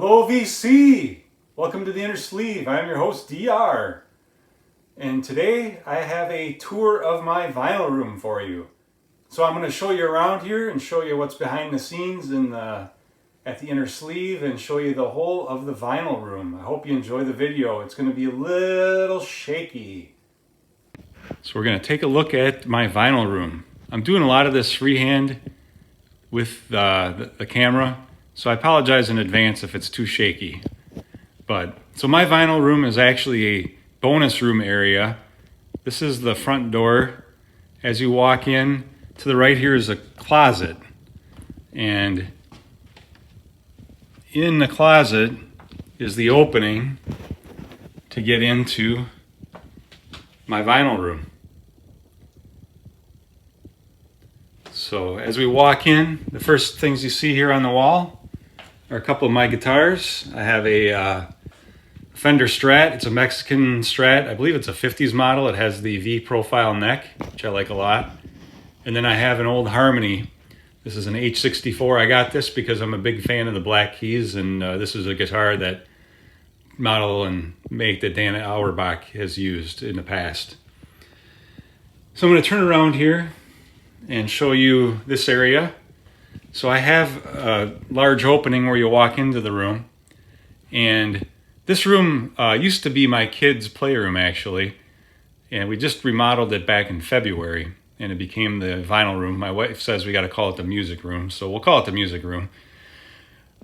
Hello VC! Welcome to the Inner Sleeve. I'm your host DR. And today I have a tour of my vinyl room for you. So I'm going to show you around here and show you what's behind the scenes at the Inner Sleeve and show you the whole of the vinyl room. I hope you enjoy the video. It's going to be a little shaky. So we're going to take a look at my vinyl room. I'm doing a lot of this freehand with the camera. So I apologize in advance if it's too shaky. So my vinyl room is actually a bonus room area. This is the front door. As you walk in, to the right here is a closet. And in the closet is the opening to get into my vinyl room. So as we walk in, the first things you see here on the wall are a couple of my guitars. I have a Fender Strat. It's a Mexican Strat. I believe it's a 50s model. It has the V profile neck, which I like a lot. And then I have an old Harmony. This is an H64. I got this because I'm a big fan of the Black Keys, and this is a guitar that model and make that Dan Auerbach has used in the past. So I'm going to turn around here and show you this area. So I have a large opening where you walk into the room, and this room used to be my kids' playroom actually, and we just remodeled it back in February and it became the vinyl room. My wife says we got to call it the music room, so we'll call it the music room.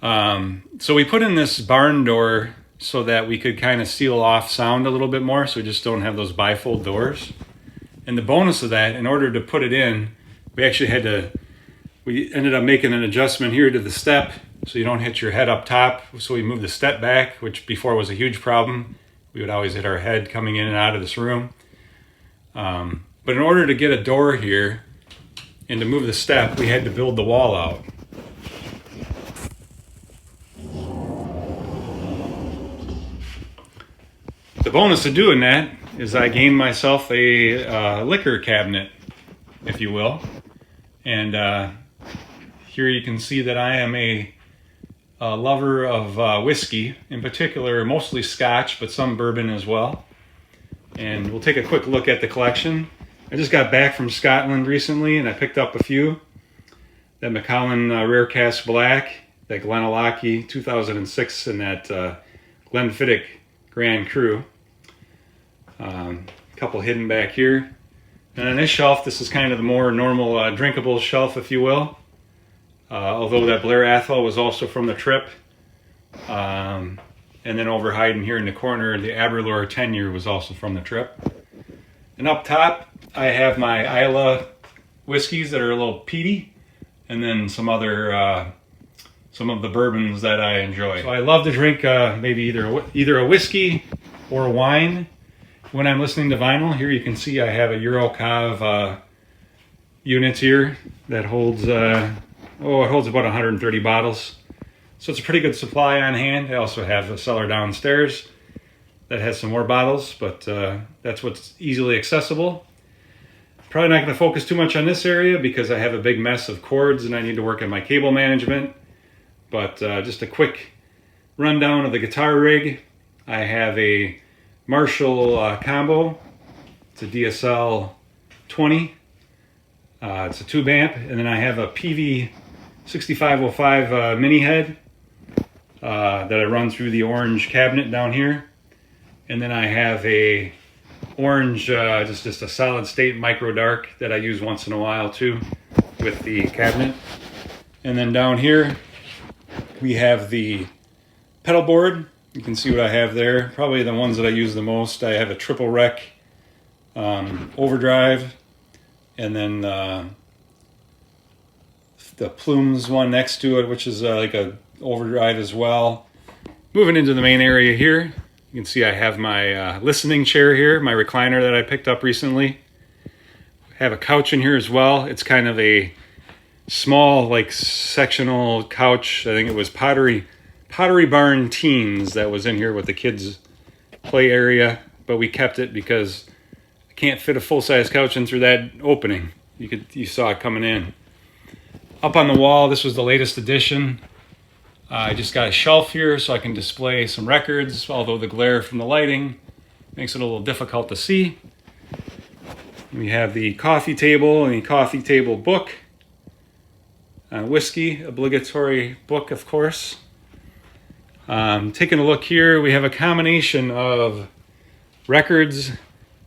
So we put in this barn door so that we could kind of seal off sound a little bit more, so we just don't have those bifold doors. And the bonus of that, in order to put it in, we ended up making an adjustment here to the step so you don't hit your head up top. So we moved the step back, which before was a huge problem. We would always hit our head coming in and out of this room. But in order to get a door here and to move the step, we had to build the wall out. The bonus of doing that is I gained myself a liquor cabinet, if you will. And here you can see that I am a lover of whiskey, in particular mostly Scotch, but some bourbon as well. And we'll take a quick look at the collection. I just got back from Scotland recently and I picked up a few. That Macallan Rare Cask Black, that Glenallachie 2006, and that Glenfiddich Grand Cru. A couple hidden back here. And on this shelf, this is kind of the more normal drinkable shelf, if you will. Although that Blair Athol was also from the trip. And then over hiding here in the corner, the Aberlour 10-year was also from the trip. And up top, I have my Islay whiskeys that are a little peaty. And then some other, some of the bourbons that I enjoy. So I love to drink maybe either a whiskey or a wine. When I'm listening to vinyl, here you can see I have a Eurocav unit here that holds, it holds about 130 bottles. So it's a pretty good supply on hand. I also have a cellar downstairs that has some more bottles, but that's what's easily accessible. Probably not going to focus too much on this area because I have a big mess of cords and I need to work on my cable management. But just a quick rundown of the guitar rig. I have a Marshall combo. It's a DSL 20. It's a tube amp, and then I have a PV 6505 mini head that I run through the orange cabinet down here. And then I have a orange, just a solid state micro dark that I use once in a while too with the cabinet. And then down here we have the pedal board. You can see what I have there. Probably the ones that I use the most. I have a triple rec overdrive, and then the Plumes one next to it, which is like a overdrive as well. Moving into the main area here, you can see I have my listening chair here, my recliner that I picked up recently. I have a couch in here as well. It's kind of a small, like sectional couch. I think it was Pottery Barn Teens that was in here with the kids' play area, but we kept it because I can't fit a full-size couch in through that opening. You saw it coming in. Up on the wall, this was the latest edition. I just got a shelf here so I can display some records, although the glare from the lighting makes it a little difficult to see. We have the coffee table and the coffee table book. Whiskey, obligatory book, of course. Taking a look here, we have a combination of records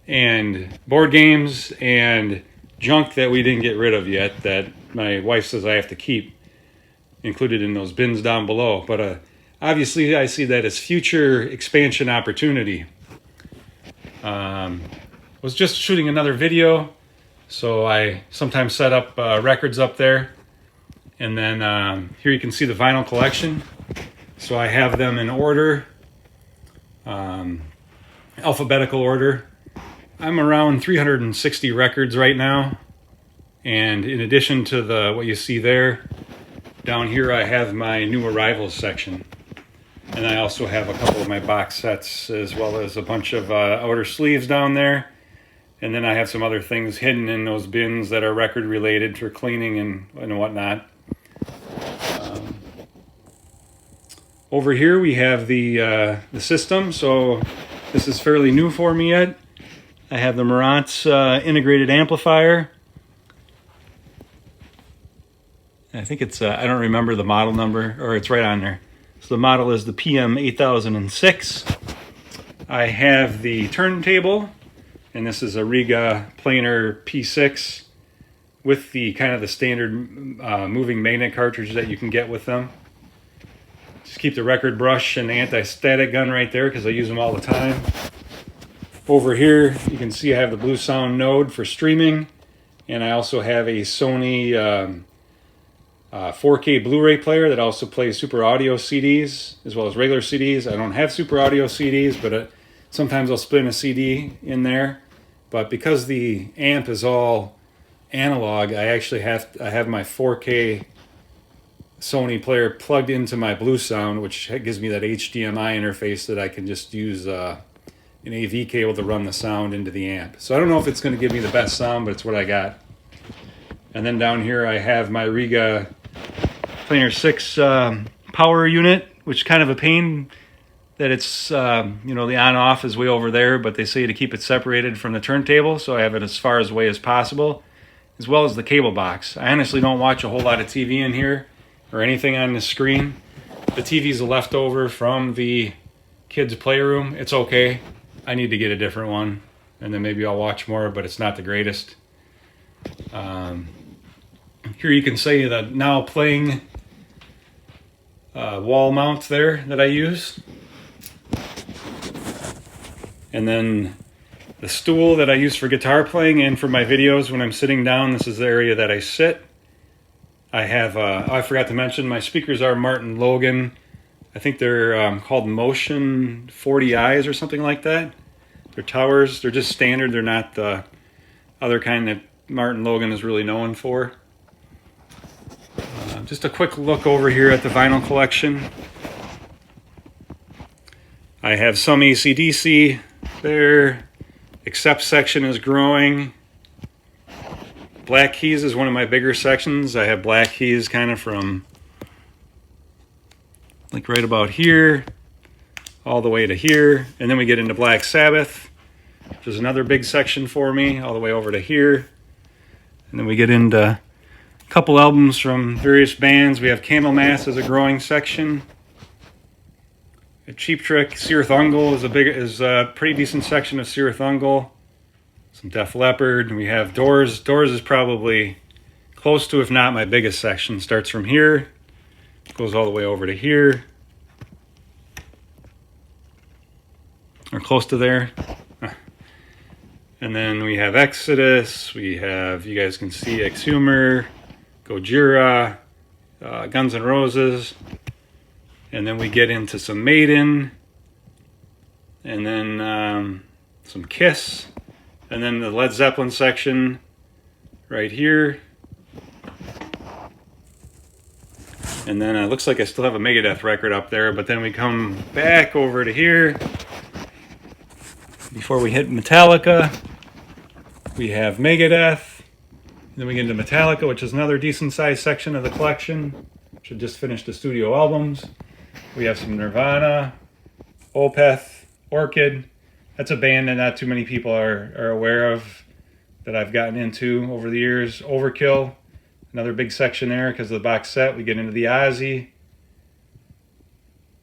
and board games and junk that we didn't get rid of yet that my wife says I have to keep, included in those bins down below. But obviously I see that as future expansion opportunity. Was just shooting another video, so I sometimes set up records up there. And then here you can see the vinyl collection. So I have them in order, alphabetical order. I'm around 360 records right now. And in addition to what you see there, down here I have my new arrivals section. And I also have a couple of my box sets, as well as a bunch of outer sleeves down there. And then I have some other things hidden in those bins that are record related for cleaning and whatnot. Over here we have the system. So this is fairly new for me yet. I have the Marantz integrated amplifier. I think it's, I don't remember the model number, or it's right on there. So the model is the PM 8006. I have the turntable, and this is a Riga planar P6 with the kind of the standard moving magnet cartridge that you can get with them. Just keep the record brush and the anti-static gun right there because I use them all the time. Over here you can see I have the Blue Sound node for streaming, and I also have a Sony 4K Blu-ray player that also plays Super Audio CDs as well as regular CDs. I don't have Super Audio CDs, but sometimes I'll spin a CD in there. But because the amp is all analog, I actually have my 4K Sony player plugged into my Blue Sound, which gives me that HDMI interface that I can just use an AV cable to run the sound into the amp. So I don't know if it's going to give me the best sound, but it's what I got. And then down here I have my Riga Planar 6 power unit, which is kind of a pain that it's, the on-off is way over there, but they say to keep it separated from the turntable, so I have it as far away as possible, as well as the cable box. I honestly don't watch a whole lot of TV in here, or anything on the screen. The TV's a leftover from the kids' playroom. It's okay. I need to get a different one, and then maybe I'll watch more, but it's not the greatest. Here you can see the now playing wall mount there that I use. And then the stool that I use for guitar playing and for my videos when I'm sitting down. This is the area that I sit. I have, I forgot to mention, my speakers are Martin Logan. I think they're called Motion 40Is or something like that. They're towers. They're just standard. They're not the other kind that Martin Logan is really known for. Just a quick look over here at the vinyl collection. I have some AC/DC there. Accept section is growing. Black Keys is one of my bigger sections. I have Black Keys kind of from like right about here all the way to here. And then we get into Black Sabbath, which is another big section for me, all the way over to here. And then we get into a couple albums from various bands. We have Candlemass as a growing section. A Cheap Trick, Cirithungal is a pretty decent section of Cirithungal. Some Def Leppard. We have Doors. Doors is probably close to, if not my biggest section. Starts from here, goes all the way over to here, or close to there. And then we have Exodus. We have, you guys can see, Exhumer, Gojira, Guns N' Roses. And then we get into some Maiden, and then some Kiss, and then the Led Zeppelin section right here. And then it looks like I still have a Megadeth record up there, but then we come back over to here. Before we hit Metallica, we have Megadeth. Then we get into Metallica, which is another decent sized section of the collection. which just finished the studio albums. We have some Nirvana, Opeth, Orchid. That's a band that not too many people are aware of that I've gotten into over the years. Overkill, another big section there because of the box set. We get into the Ozzy,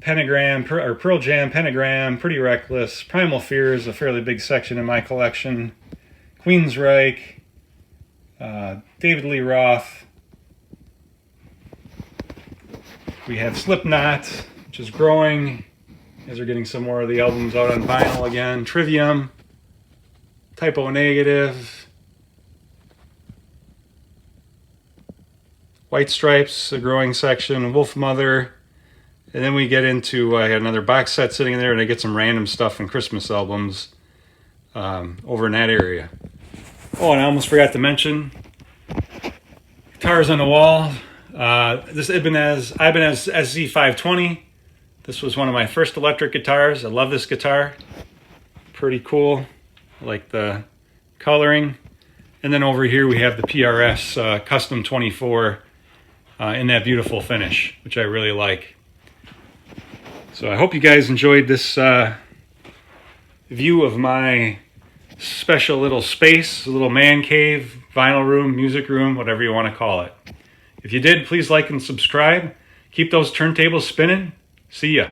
Pentagram, or Pearl Jam, Pentagram, Pretty Reckless. Primal Fear is a fairly big section in my collection. Queensryche, David Lee Roth. We have Slipknot, which is growing as they're getting some more of the albums out on vinyl again. Trivium, Typo Negative, White Stripes, a growing section, Wolf Mother, and then we get into, I got another box set sitting in there, and I get some random stuff and Christmas albums over in that area. Oh, and I almost forgot to mention, guitars on the wall. This Ibanez SZ520. This was one of my first electric guitars. I love this guitar. Pretty cool. I like the coloring. And then over here we have the PRS Custom 24 in that beautiful finish, which I really like. So I hope you guys enjoyed this view of my special little space, a little man cave, vinyl room, music room, whatever you want to call it. If you did, please like and subscribe. Keep those turntables spinning. See ya.